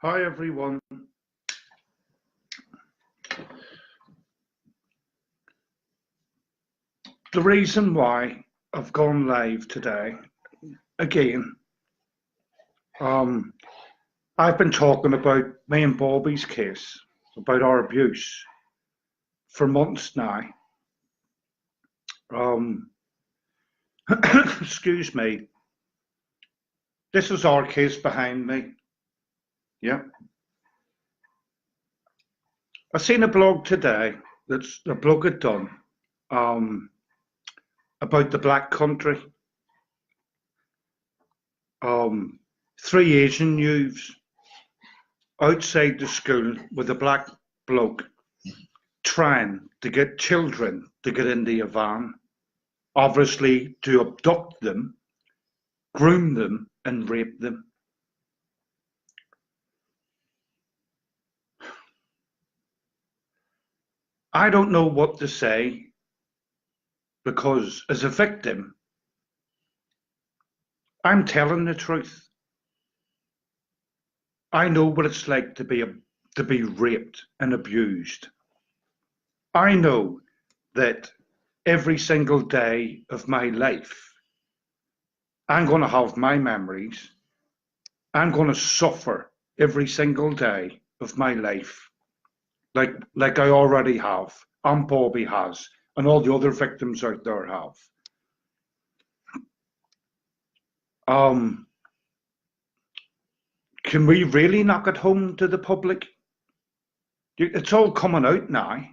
Hi everyone. The reason why I've gone live today, again, I've been talking about me and Bobby's case, about our abuse, for months now. Excuse me. This is our case behind me. Yeah. I seen a blog today that's the blog had done about the Black Country. 3 Asian youths outside the school with a black bloke trying to get children to get into a van, obviously to abduct them, groom them, and rape them. I don't know what to say because as a victim, I'm telling the truth. I know what it's like to be raped and abused. I know that every single day of my life, I'm going to have my memories. I'm going to suffer every single day of my life, like I already have, and Bobby has, and all the other victims out there have. Can we really knock it home to the public? It's all coming out now.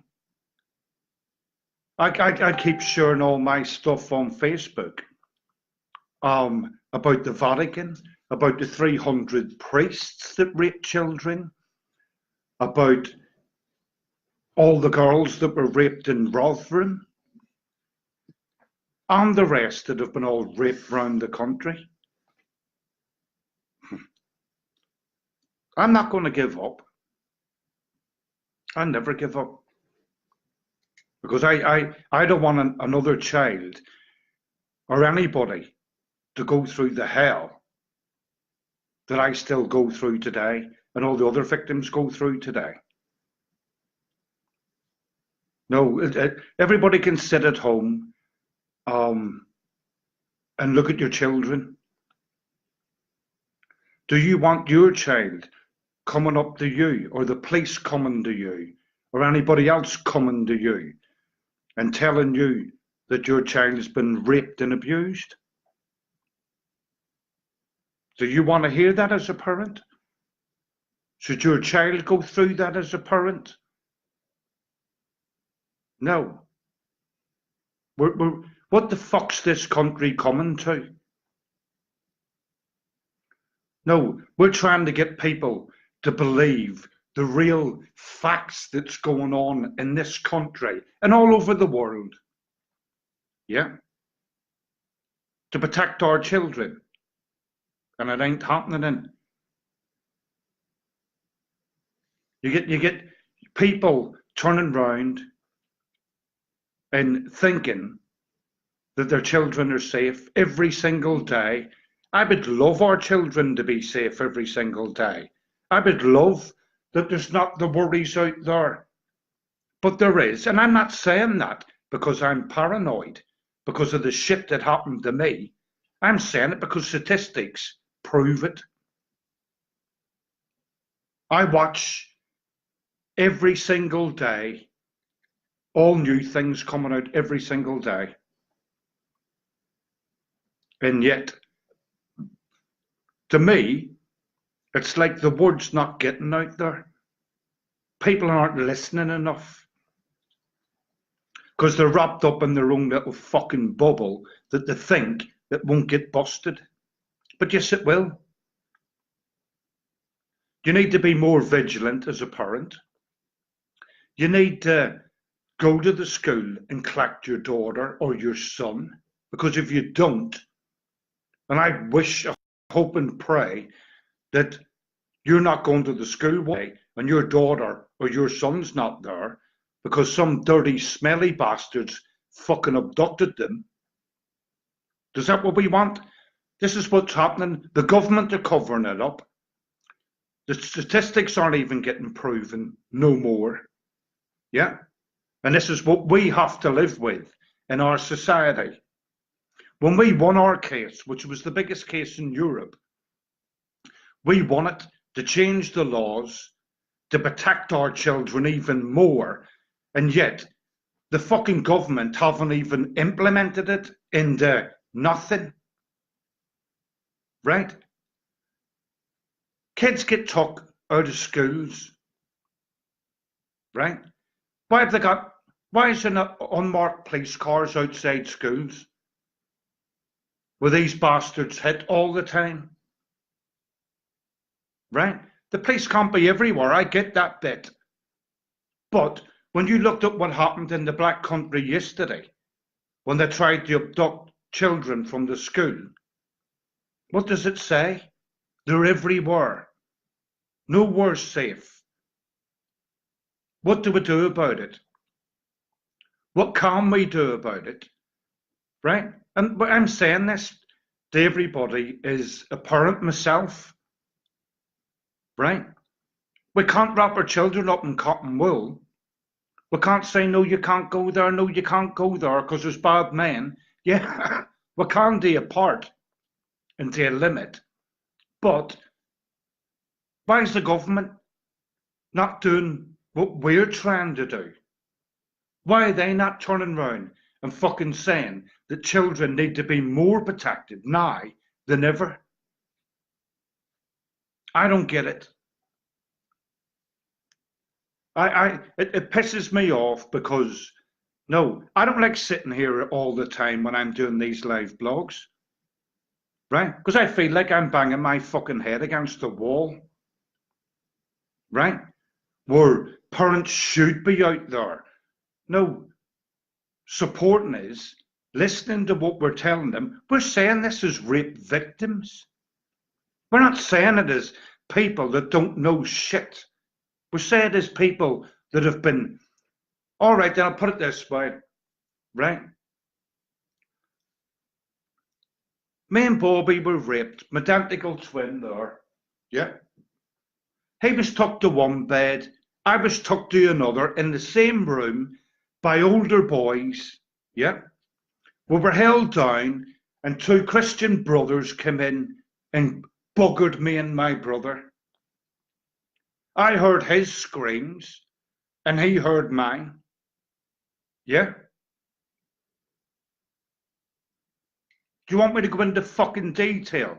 I keep sharing all my stuff on Facebook about the Vatican, about the 300 priests that rape children, about all the girls that were raped in Rotherham, and the rest that have been all raped around the country. I'm not going to give up. I never give up. Because I don't want another child or anybody to go through the hell that I still go through today and all the other victims go through today. No, everybody can sit at home and look at your children. Do you want your child coming up to you, or the police coming to you, or anybody else coming to you and telling you that your child's been raped and abused? Do you want to hear that as a parent? Should your child go through that as a parent? No. What the fuck's this country coming to? No, we're trying to get people to believe the real facts that's going on in this country and all over the world. Yeah. To protect our children. And it ain't happening. You get people turning round and thinking that their children are safe every single day. I would love our children to be safe every single day. I would love that there's not the worries out there. But there is, and I'm not saying that because I'm paranoid, because of the shit that happened to me. I'm saying it because statistics prove it. I watch every single day, all new things coming out every single day. And yet, to me, it's like the word's not getting out there. People aren't listening enough because they're wrapped up in their own little fucking bubble that they think that won't get busted. But yes, it will. You need to be more vigilant as a parent. You need to go to the school and collect your daughter or your son, because if you don't, and I wish, I hope and pray that you're not going to the school one day and your daughter or your son's not there because some dirty, smelly bastards fucking abducted them. Is that what we want? This is what's happening. The government are covering it up. The statistics aren't even getting proven no more. Yeah. And this is what we have to live with in our society. When we won our case, which was the biggest case in Europe, we won it to change the laws, to protect our children even more. And yet, the fucking government haven't even implemented it into nothing. Right? Kids get took out of schools. Right? Why is there not unmarked police cars outside schools? Were these bastards hit all the time? Right? The police can't be everywhere. I get that bit. But when you looked at what happened in the Black Country yesterday, when they tried to abduct children from the school, what does it say? They're everywhere. Nowhere's safe. What do we do about it? What can we do about it? Right? And I'm saying this to everybody as a parent myself. Right? We can't wrap our children up in cotton wool. We can't say, no, you can't go there, no, you can't go there because there's bad men. Yeah, we can do a part and to a limit. But why is the government not doing what we're trying to do? Why are they not turning around and fucking saying that children need to be more protected now than ever? I don't get it. It pisses me off because, no, I don't like sitting here all the time when I'm doing these live blogs, right? Because I feel like I'm banging my fucking head against the wall, right? Where parents should be out there. No, supporting us, listening to what we're telling them. We're saying this as rape victims. We're not saying it as people that don't know shit. We're saying it as people that have been, all right, then I'll put it this way, right? Me and Bobby were raped, my identical twin there, yeah? He was tucked to one bed, I was tucked to another in the same room by older boys, yeah? We were held down and two Christian brothers came in and buggered me and my brother. I heard his screams and he heard mine, yeah? Do you want me to go into fucking detail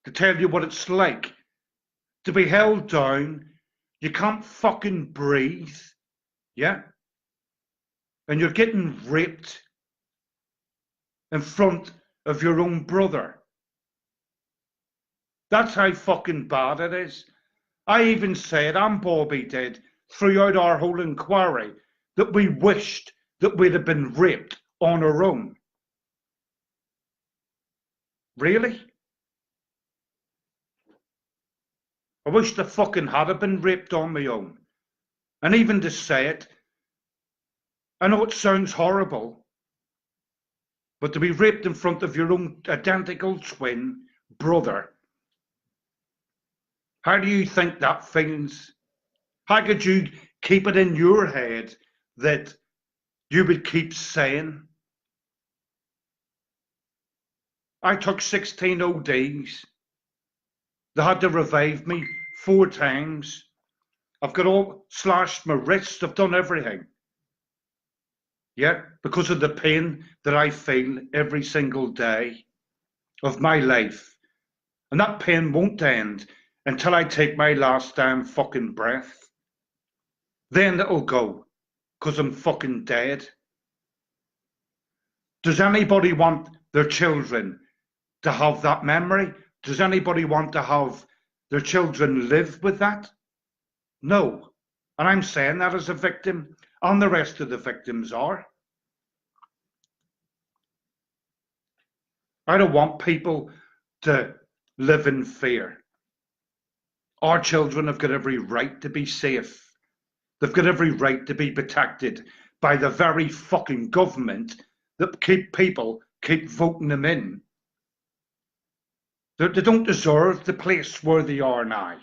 to tell you what it's like to be held down? You can't fucking breathe, yeah? And you're getting raped in front of your own brother. That's how fucking bad it is. I even said, and Bobby did, throughout our whole inquiry, that we wished that we'd have been raped on our own. Really? I wish the fucking had have been raped on my own. And even to say it, I know it sounds horrible, but to be raped in front of your own identical twin brother, how do you think that feels? How could you keep it in your head that you would keep saying? I took 16 ODs. They had to revive me 4 times. I've got all slashed my wrists. I've done everything. Yeah, because of the pain that I feel every single day of my life. And that pain won't end until I take my last damn fucking breath. Then it'll go, because I'm fucking dead. Does anybody want their children to have that memory? Does anybody want to have their children live with that? No. And I'm saying that as a victim, and the rest of the victims are. I don't want people to live in fear. Our children have got every right to be safe. They've got every right to be protected by the very fucking government that people keep voting them in. They don't deserve the place where they are now.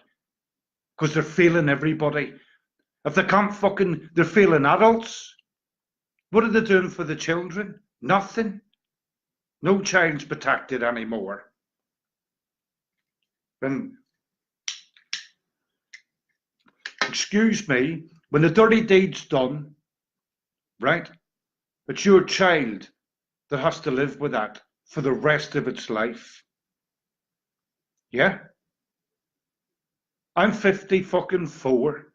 because they're failing everybody. If they can't they're failing adults. What are they doing for the children? Nothing. No child's protected anymore. And excuse me, when the dirty deed's done, right, it's your child that has to live with that for the rest of its life. Yeah? I'm 54.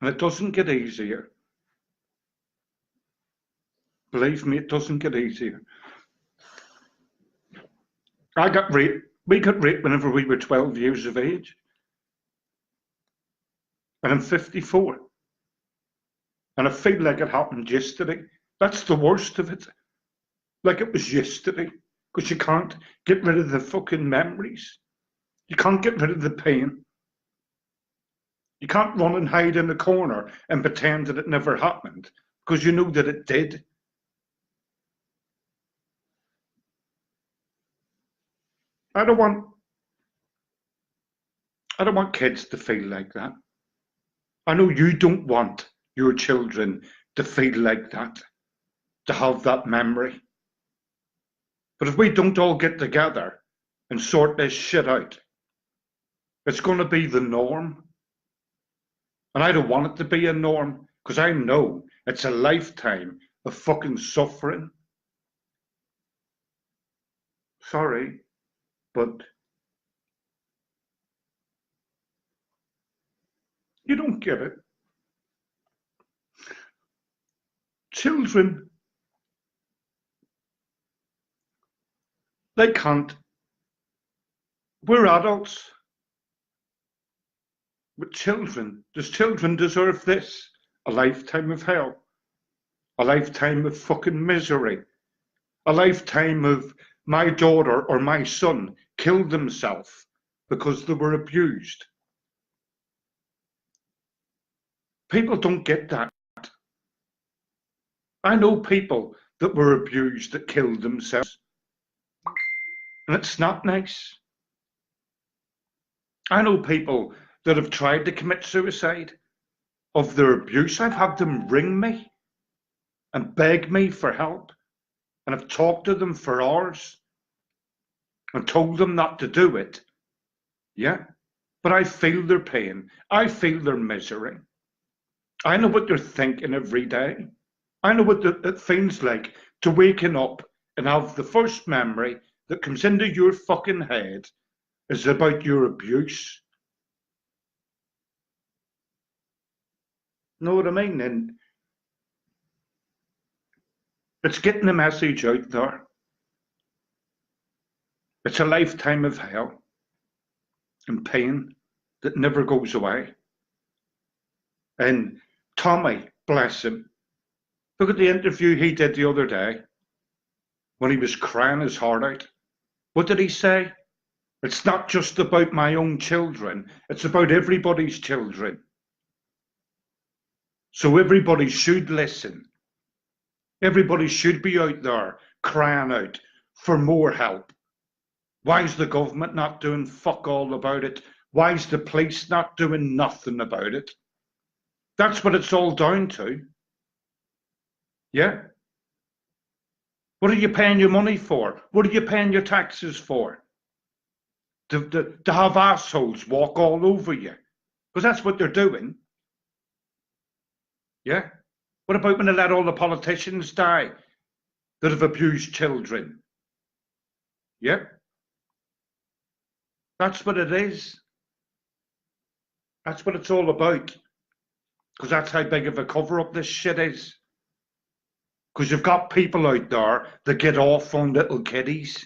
And it doesn't get easier. Believe me, it doesn't get easier. We got raped whenever we were 12 years of age. And I'm 54. And I feel like it happened yesterday. That's the worst of it. Like it was yesterday. Because you can't get rid of the fucking memories. You can't get rid of the pain. You can't run and hide in the corner and pretend that it never happened. Because you know that it did. I don't want kids to feel like that. I know you don't want your children to feel like that, to have that memory. But if we don't all get together and sort this shit out, it's going to be the norm. And I don't want it to be a norm, because I know it's a lifetime of fucking suffering. Sorry, but you don't get it. Children, they can't. We're adults. But children deserve this. A lifetime of hell. A lifetime of fucking misery. A lifetime of my daughter or my son killed themselves because they were abused. People don't get that. I know people that were abused that killed themselves. And it's not nice. I know people that have tried to commit suicide of their abuse. I've had them ring me and beg me for help. And I've talked to them for hours and told them not to do it. Yeah. But I feel their pain. I feel their misery. I know what they're thinking every day. I know what it feels like to waking up and have the first memory that comes into your fucking head is about your abuse. Know what I mean? And it's getting the message out there. It's a lifetime of hell and pain that never goes away. And Tommy, bless him, look at the interview he did the other day when he was crying his heart out. What did he say? It's not just about my own children, it's about everybody's children. So everybody should listen. Everybody should be out there crying out for more help. Why is the government not doing fuck all about it? Why is the police not doing nothing about it? That's what it's all down to. Yeah? What are you paying your money for? What are you paying your taxes for? To have assholes walk all over you? Because that's what they're doing. Yeah? What about when they let all the politicians die that have abused children? Yeah? That's what it is. That's what it's all about. Because that's how big of a cover-up this shit is. Because you've got people out there that get off on little kiddies.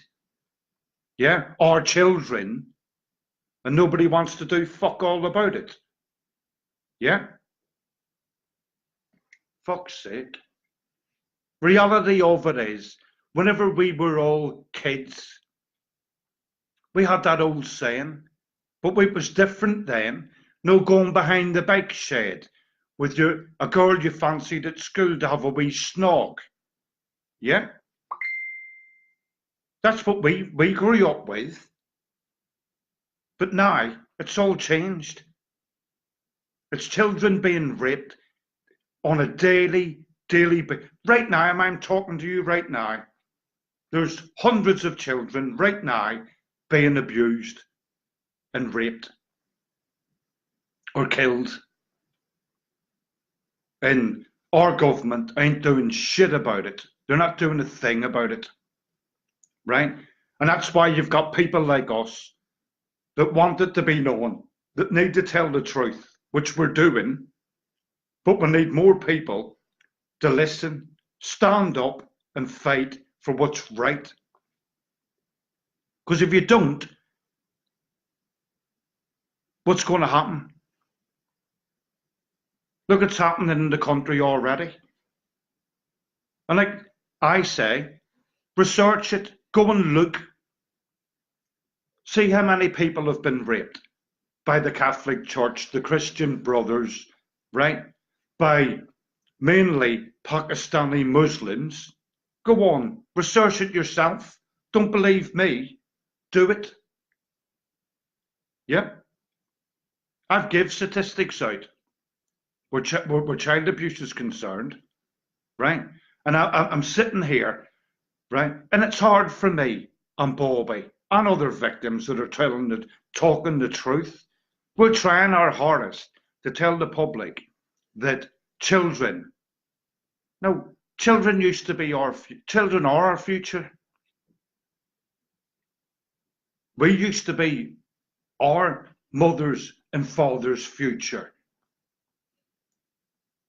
Yeah? Or children. And nobody wants to do fuck all about it. Yeah? Fuck's sake. Reality of it is, whenever we were all kids, we had that old saying, but it was different then. No going behind the bike shed with a girl you fancied at school to have a wee snog. Yeah? That's what we grew up with. But now it's all changed. It's children being raped on a daily basis. Right now, I'm talking to you right now. There's hundreds of children right now being abused and raped or killed. And our government ain't doing shit about it. They're not doing a thing about it. Right? And that's why you've got people like us that want it to be known, that need to tell the truth, which we're doing. But we need more people to listen, stand up and fight for what's right. Because if you don't, what's going to happen? Look, it's happening in the country already. And like I say, research it, go and look. See how many people have been raped by the Catholic Church, the Christian Brothers, right? By mainly Pakistani Muslims. Go on, research it yourself. Don't believe me. Do it. Yep. I've give statistics out where child abuse is concerned, right? And I'm sitting here, right? And it's hard for me and Bobby and other victims that are talking the truth. We're trying our hardest to tell the public that children used to be children are our future. We used to be our mothers and fathers' future.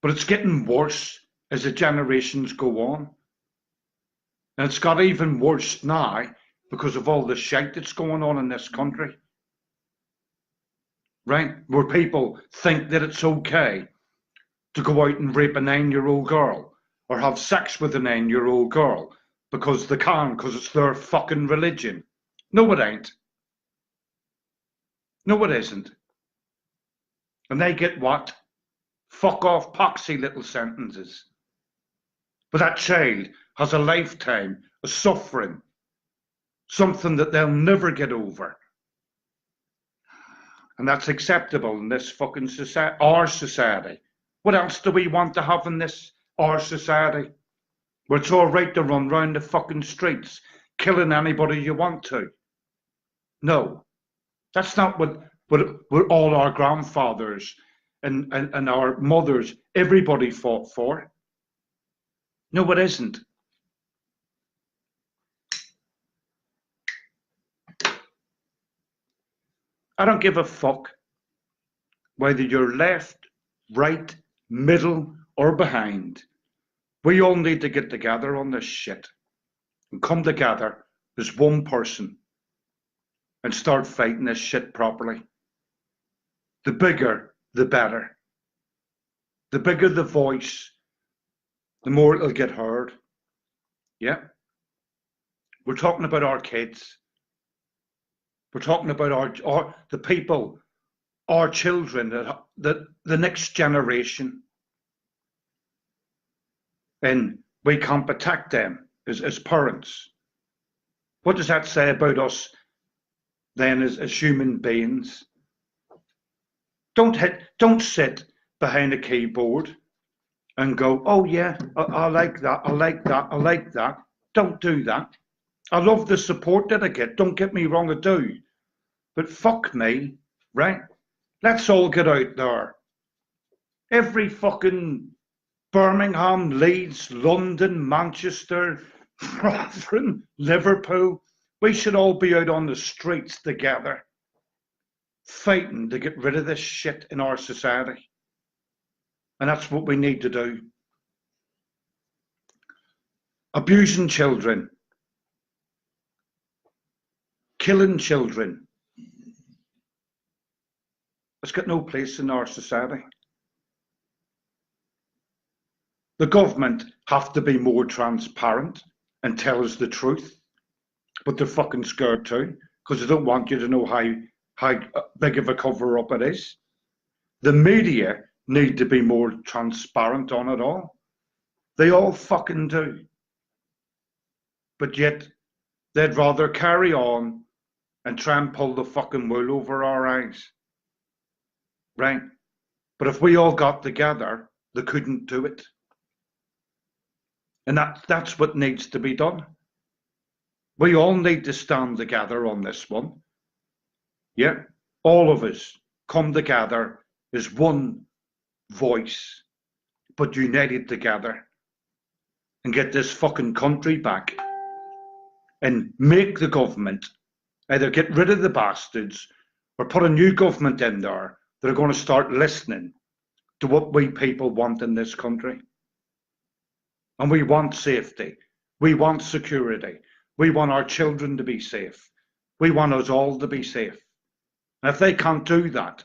But it's getting worse as the generations go on. And it's got even worse now because of all the shit that's going on in this country. Right? Where people think that it's okay to go out and rape a 9-year-old girl or have sex with a 9-year-old girl because they can, because it's their fucking religion. No, it ain't. No, it isn't. And they get what? Fuck off, poxy little sentences. But that child has a lifetime of suffering, something that they'll never get over. And that's acceptable in this fucking society, our society. What else do we want to have in this, our society? Where it's all right to run round the fucking streets, killing anybody you want to. No, that's not what all our grandfathers and our mothers, everybody fought for. No, it isn't. I don't give a fuck whether you're left, right, middle, or behind. We all need to get together on this shit and come together as one person and start fighting this shit properly. The bigger, the better. The bigger the voice, the more it'll get heard. Yeah. We're talking about our kids. We're talking about the people, our children, that the next generation. And we can't protect them as parents. What does that say about us then as human beings? Don't sit behind a keyboard and go, oh yeah, I like that, I like that, I like that. Don't do that. I love the support that I get. Don't get me wrong, I do. But fuck me, right? Let's all get out there. Every fucking Birmingham, Leeds, London, Manchester, Rotherham, Liverpool, we should all be out on the streets together, fighting to get rid of this shit in our society. And that's what we need to do. Abusing children, killing children, it's got no place in our society. The government have to be more transparent and tell us the truth, but they're fucking scared too, because they don't want you to know how big of a cover-up it is. The media need to be more transparent on it all. They all fucking do. But yet, they'd rather carry on and try and pull the fucking wool over our eyes, right? But if we all got together, they couldn't do it. And that's what needs to be done. We all need to stand together on this one. Yeah, all of us come together as one voice, but united together, and get this fucking country back and make the government either get rid of the bastards or put a new government in there that are going to start listening to what we people want in this country. And we want safety. We want security. We want our children to be safe. We want us all to be safe. And if they can't do that,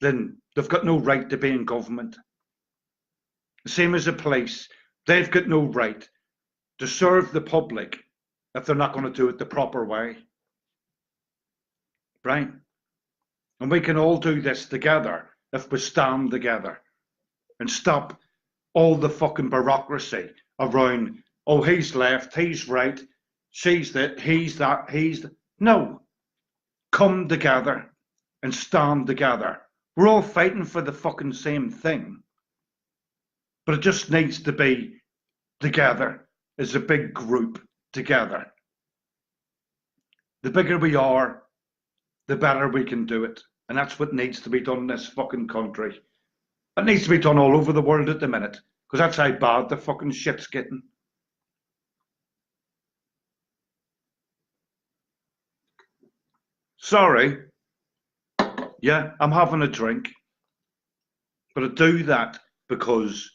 then they've got no right to be in government. Same as the police, they've got no right to serve the public if they're not going to do it the proper way. Right? And we can all do this together if we stand together and stop all the fucking bureaucracy around, oh, he's left, he's right, she's that, he's that, he's that. No. Come together and stand together. We're all fighting for the fucking same thing. But it just needs to be together as a big group together. The bigger we are, the better we can do it. And that's what needs to be done in this fucking country. It needs to be done all over the world at the minute, because that's how bad the fucking shit's getting. Sorry. Yeah, I'm having a drink. But I do that because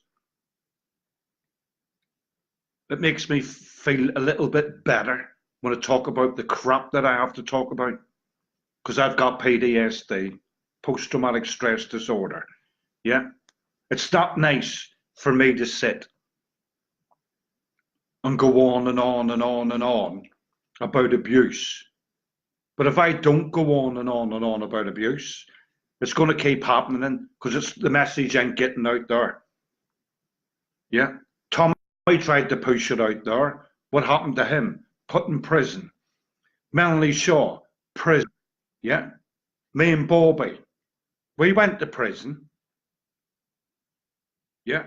it makes me feel a little bit better when I talk about the crap that I have to talk about. Because I've got PTSD, post-traumatic stress disorder. Yeah? It's not nice for me to sit and go on and on and on and on about abuse. But if I don't go on and on and on about abuse, it's going to keep happening because the message ain't getting out there. Yeah? Tommy tried to push it out there. What happened to him? Put in prison. Melanie Shaw, prison. Yeah? Me and Bobby, we went to prison. Yeah?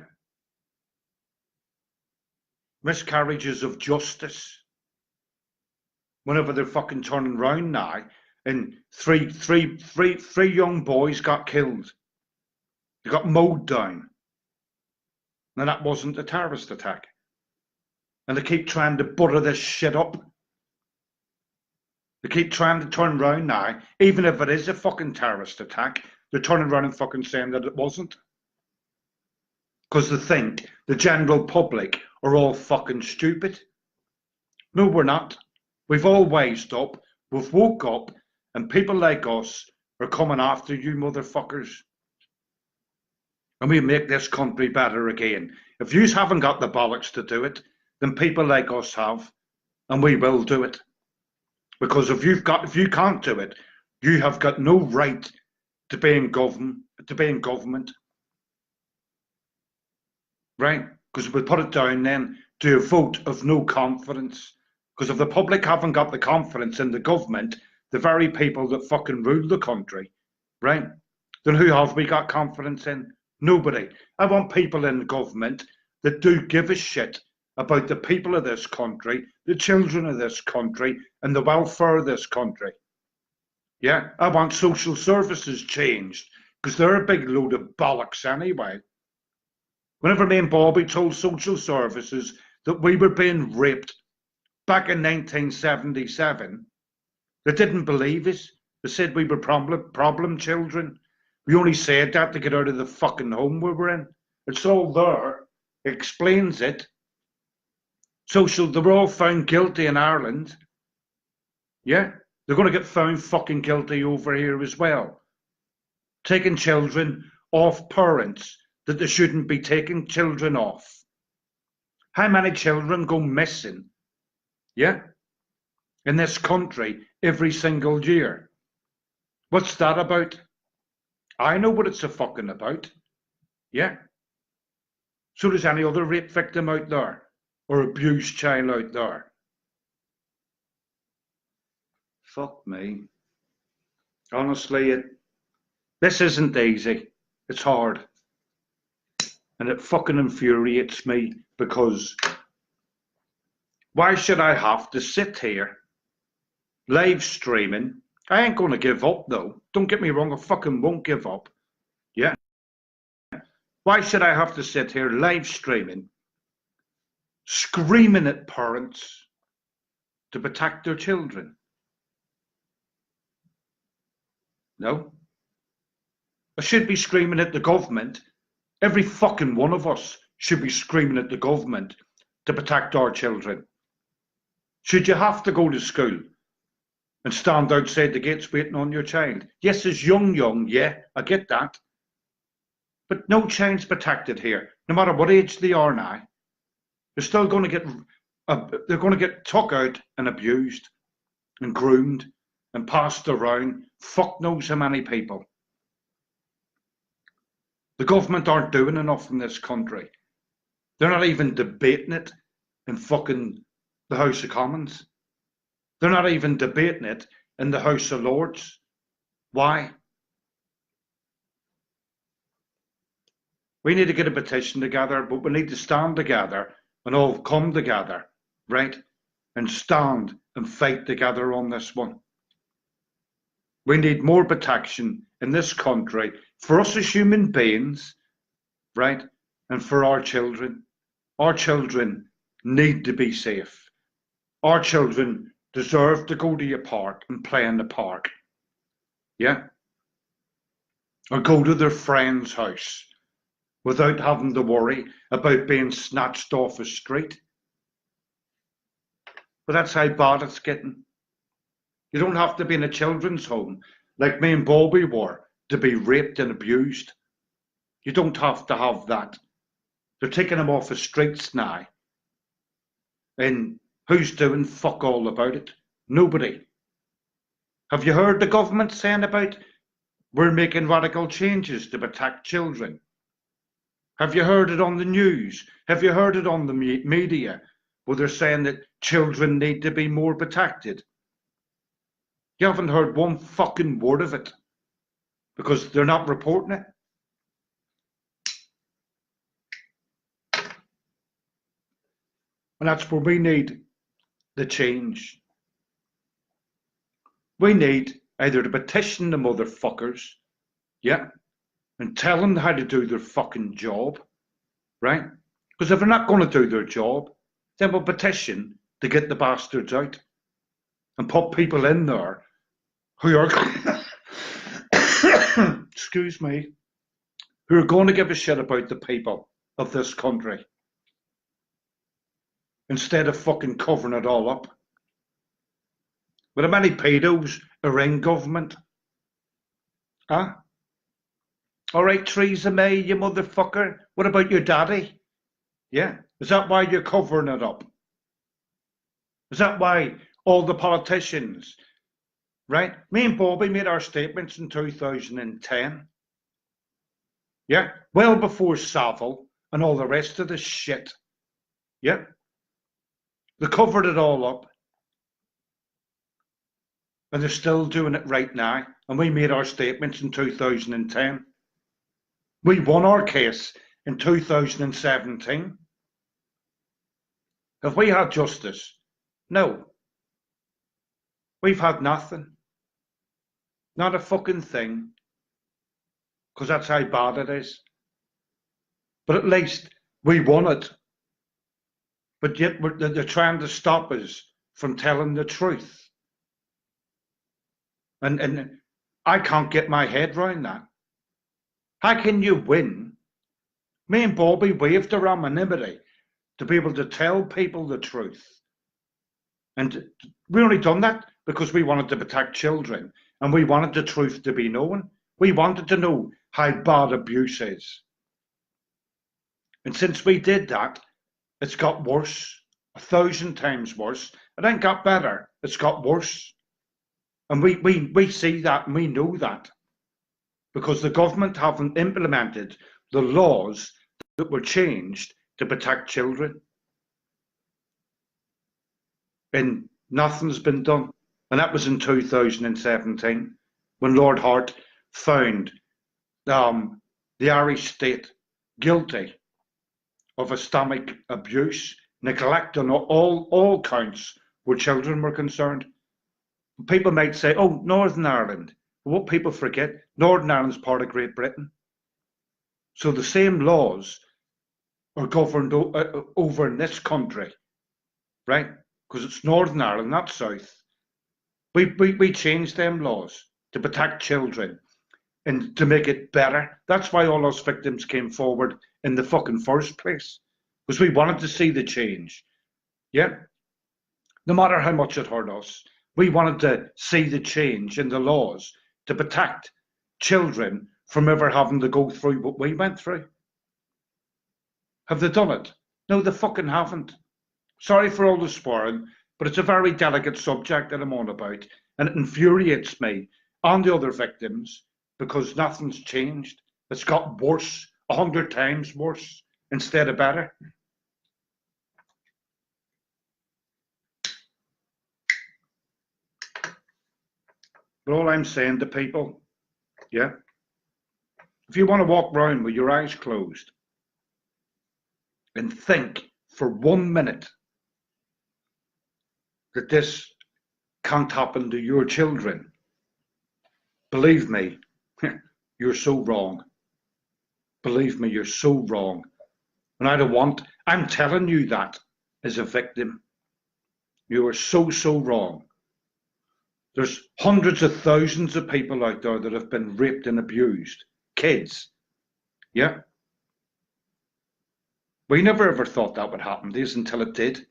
Miscarriages of justice. Whenever they're fucking turning round now, and three young boys got killed. They got mowed down. And that wasn't a terrorist attack. And they keep trying to butter this shit up. They keep trying to turn around now, even if it is a fucking terrorist attack, they're turning around and fucking saying that it wasn't. Because they think the general public are all fucking stupid. No, we're not. We've all wised up, we've woke up, and people like us are coming after you motherfuckers. And we make this country better again. If you haven't got the bollocks to do it, then people like us have, and we will do it. Because if you can't do it, you have got no right to be in government. Right? Because we put it down then to a vote of no confidence. Because if the public haven't got the confidence in the government, the very people that fucking rule the country, right? Then who have we got confidence in? Nobody. I want people in government that do give a shit about the people of this country, the children of this country, and the welfare of this country. Yeah, I want social services changed, because they're a big load of bollocks anyway. Whenever me and Bobby told social services that we were being raped back in 1977, they didn't believe us. They said we were problem children. We only said that to get out of the fucking home we were in. It's all there. It explains it. They were all found guilty in Ireland. Yeah? They're going to get found fucking guilty over here as well. Taking children off parents that they shouldn't be taking children off. How many children go missing? Yeah? In this country every single year. What's that about? I know what it's a fucking about. Yeah? So does any other rape victim out there or abused child out there. Fuck me. Honestly, this isn't easy. It's hard. And it fucking infuriates me because why should I have to sit here live streaming? I ain't going to give up though. Don't get me wrong, I fucking won't give up. Yeah. Why should I have to sit here live streaming, screaming at parents to protect their children? No. I should be screaming at the government. Every fucking one of us should be screaming at the government to protect our children. Should you have to go to school and stand outside the gates waiting on your child? Yes, it's young, yeah, I get that. But no child's protected here, no matter what age they are now. They're still going to get took out and abused and groomed and passed around. Fuck knows how many people. The government aren't doing enough in this country. They're not even debating it in fucking the House of Commons. They're not even debating it in the House of Lords. Why? We need to get a petition together, but we need to stand together and all come together, right? And stand and fight together on this one. We need more protection in this country for us as human beings, right? And for our children. Our children need to be safe. Our children deserve to go to a park and play in the park. Yeah? Or go to their friend's house without having to worry about being snatched off a street. But that's how bad it's getting. You don't have to be in a children's home like me and Bobby were to be raped and abused. You don't have to have that. They're taking them off the streets now. And who's doing fuck all about it? Nobody. Have you heard the government saying about we're making radical changes to protect children? Have you heard it on the news? Have you heard it on the media where they're saying that children need to be more protected? You haven't heard one fucking word of it because they're not reporting it. And that's where we need the change. We need either to petition the motherfuckers, yeah, and tell them how to do their fucking job, right? Because if they're not going to do their job, then we'll petition to get the bastards out and put people in there who are, excuse me, who are going to give a shit about the people of this country instead of fucking covering it all up. But how many pedos are in government? Huh? All right, Theresa May, you motherfucker. What about your daddy? Yeah. Is that why you're covering it up? Is that why all the politicians, right? Me and Bobby made our statements in 2010. Yeah. Well before Savile and all the rest of this shit. Yeah. They covered it all up. And they're still doing it right now. And we made our statements in 2010. We won our case in 2017. Have we had justice? No. We've had nothing. Not a fucking thing. Because that's how bad it is. But at least we won it. But yet they're trying to stop us from telling the truth. And I can't get my head around that. How can you win? Me and Bobby waived our anonymity to be able to tell people the truth. And we only done that because we wanted to protect children and we wanted the truth to be known. We wanted to know how bad abuse is. And since we did that, it's got worse, 1,000 times worse. It ain't got better, it's got worse. And we see that and we know that because the government haven't implemented the laws that were changed to protect children. And nothing's been done. And that was in 2017 when Lord Hart found the Irish state guilty of Islamic abuse, neglect on all counts where children were concerned. People might say, oh, Northern Ireland. What people forget, Northern Ireland's part of Great Britain. So the same laws are governed over in this country, right? Because it's Northern Ireland, not South. We changed them laws to protect children and to make it better. That's why all those victims came forward in the fucking first place, because we wanted to see the change. Yeah? No matter how much it hurt us, we wanted to see the change in the laws to protect children from ever having to go through what we went through. Have they done it? No, they fucking haven't. Sorry for all the swearing, but it's a very delicate subject that I'm on about, and it infuriates me and the other victims because nothing's changed. It's got worse, 100 times worse, instead of better. But all I'm saying to people, yeah, if you want to walk around with your eyes closed and think for 1 minute that this can't happen to your children, believe me, you're so wrong. Believe me, you're so wrong. And I'm telling you that as a victim. You are so, so wrong. There's hundreds of thousands of people out there that have been raped and abused. Kids. Yeah. We never ever thought that would happen to us until it did.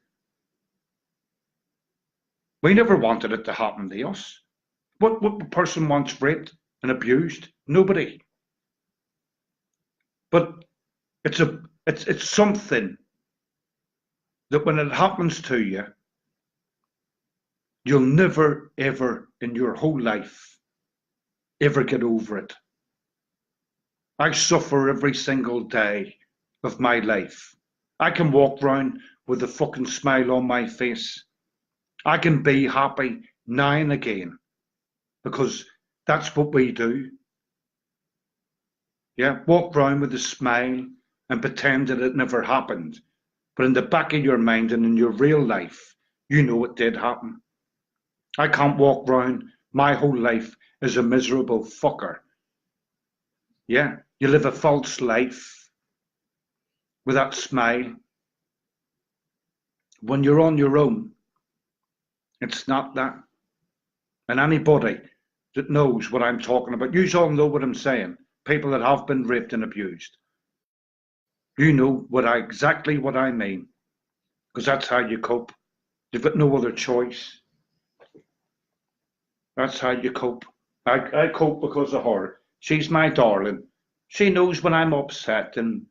We never wanted it to happen to us. What person wants raped and abused? Nobody. But it's something that when it happens to you, you'll never, ever in your whole life ever get over it. I suffer every single day of my life. I can walk around with a fucking smile on my face. I can be happy now and again because that's what we do. Yeah, walk around with a smile and pretend that it never happened. But in the back of your mind and in your real life, you know it did happen. I can't walk around my whole life as a miserable fucker. Yeah, you live a false life with that smile. When you're on your own, it's not that. And anybody that knows what I'm talking about, you all know what I'm saying. People that have been raped and abused. You know exactly what I mean. Because that's how you cope. You've got no other choice. That's how you cope. I cope because of her. She's my darling. She knows when I'm upset and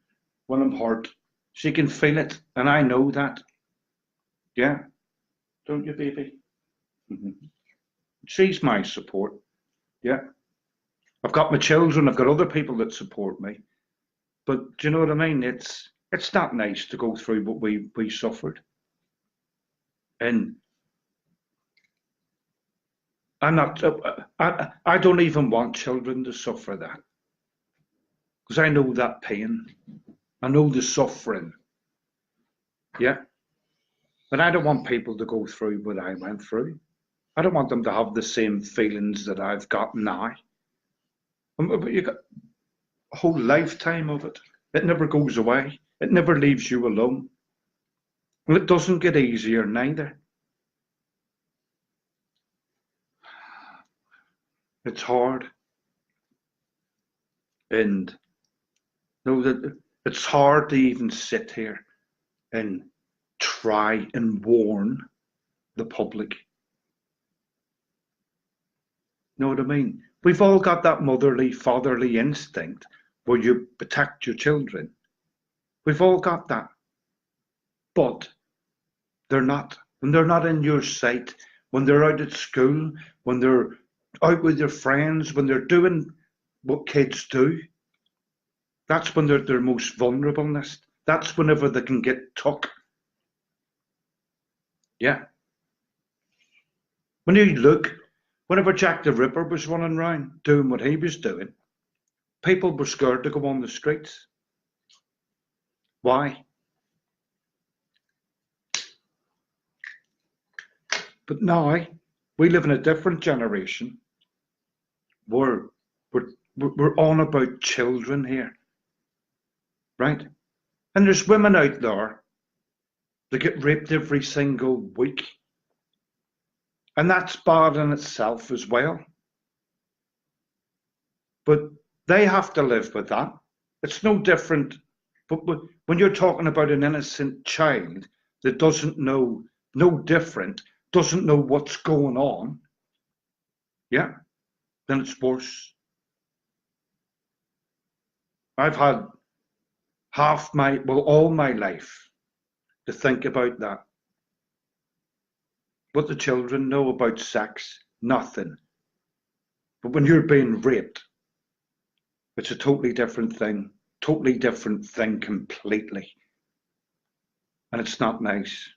when I'm hurt. She can feel it, and I know that. Yeah, don't you, baby? She's my support. Yeah. I've got my children, I've got other people that support me. But do you know what I mean? It's not nice to go through what we suffered. And I don't even want children to suffer that. Because I know that pain. I know the suffering. Yeah. But I don't want people to go through what I went through. I don't want them to have the same feelings that I've got now. But you got a whole lifetime of it. It never goes away. It never leaves you alone. And it doesn't get easier neither. It's hard. And it's hard to even sit here and try and warn the public. Know what I mean? We've all got that motherly, fatherly instinct where you protect your children. We've all got that. But they're not. When they're not in your sight, when they're out at school, when they're out with their friends, when they're doing what kids do, that's when they're their most vulnerableness. That's whenever they can get took. Yeah. When you look, whenever Jack the Ripper was running around doing what he was doing, people were scared to go on the streets. Why? But now we live in a different generation. We're on about children here, right? And there's women out there that get raped every single week. And that's bad in itself as well. But they have to live with that. It's no different. But when you're talking about an innocent child that doesn't know, no different, doesn't know what's going on, yeah, then it's worse. I've had all my life to think about that. What the children know about sex, nothing. But when you're being raped, it's a totally different thing completely. And it's not nice.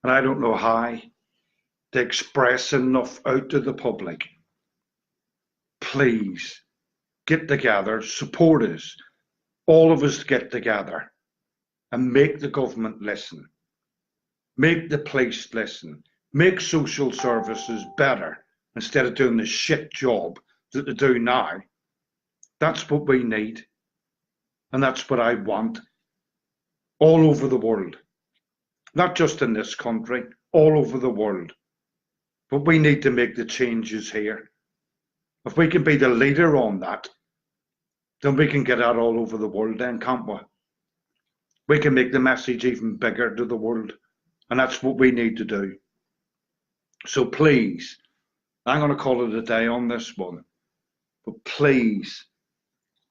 And I don't know how to express enough out to the public. Please get together, support us, all of us get together and make the government listen. Make the police listen. Make social services better instead of doing the shit job that they do now. That's what we need. And that's what I want all over the world. Not just in this country, all over the world. But we need to make the changes here. If we can be the leader on that, then we can get out all over the world then, can't we? We can make the message even bigger to the world. And that's what we need to do. So please, I'm going to call it a day on this one. But please,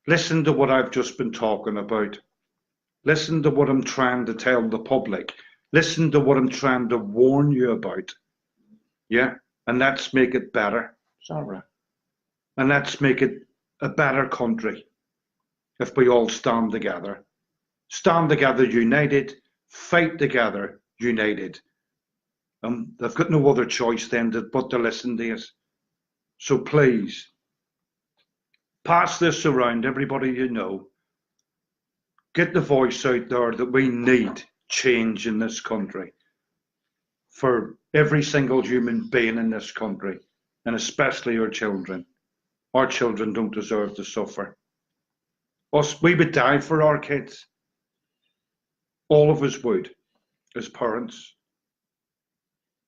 listen to what I've just been talking about. Listen to what I'm trying to tell the public. Listen to what I'm trying to warn you about. Yeah? And let's make it better. Sorry. And let's make it a better country if we all stand together. Stand together united, fight together united. They've got no other choice then but to listen to us. So please, pass this around, everybody you know. Get the voice out there that we need change in this country for every single human being in this country, and especially our children. Our children don't deserve to suffer. We would die for our kids. All of us would, as parents.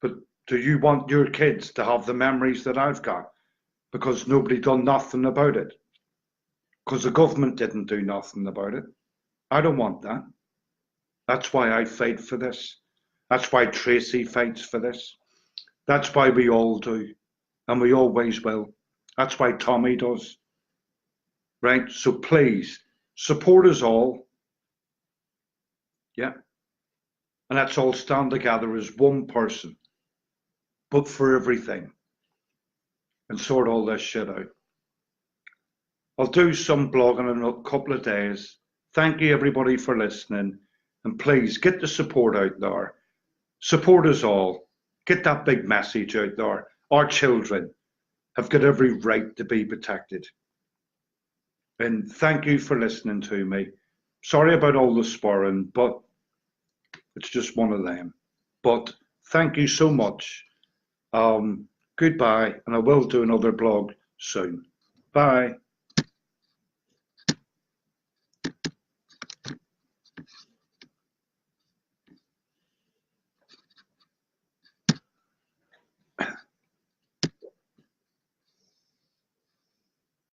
But do you want your kids to have the memories that I've got? Because nobody done nothing about it. Because the government didn't do nothing about it. I don't want that. That's why I fight for this. That's why Tracy fights for this. That's why we all do. And we always will. That's why Tommy does. Right? So please, support us all. Yeah? And let's all stand together as one person. But for everything. And sort all this shit out. I'll do some blogging in a couple of days. Thank you everybody for listening. And please get the support out there. Support us all. Get that big message out there. Our children have got every right to be protected. And thank you for listening to me. Sorry about all the swearing, but it's just one of them. But thank you so much. Goodbye, and I will do another blog soon. Bye.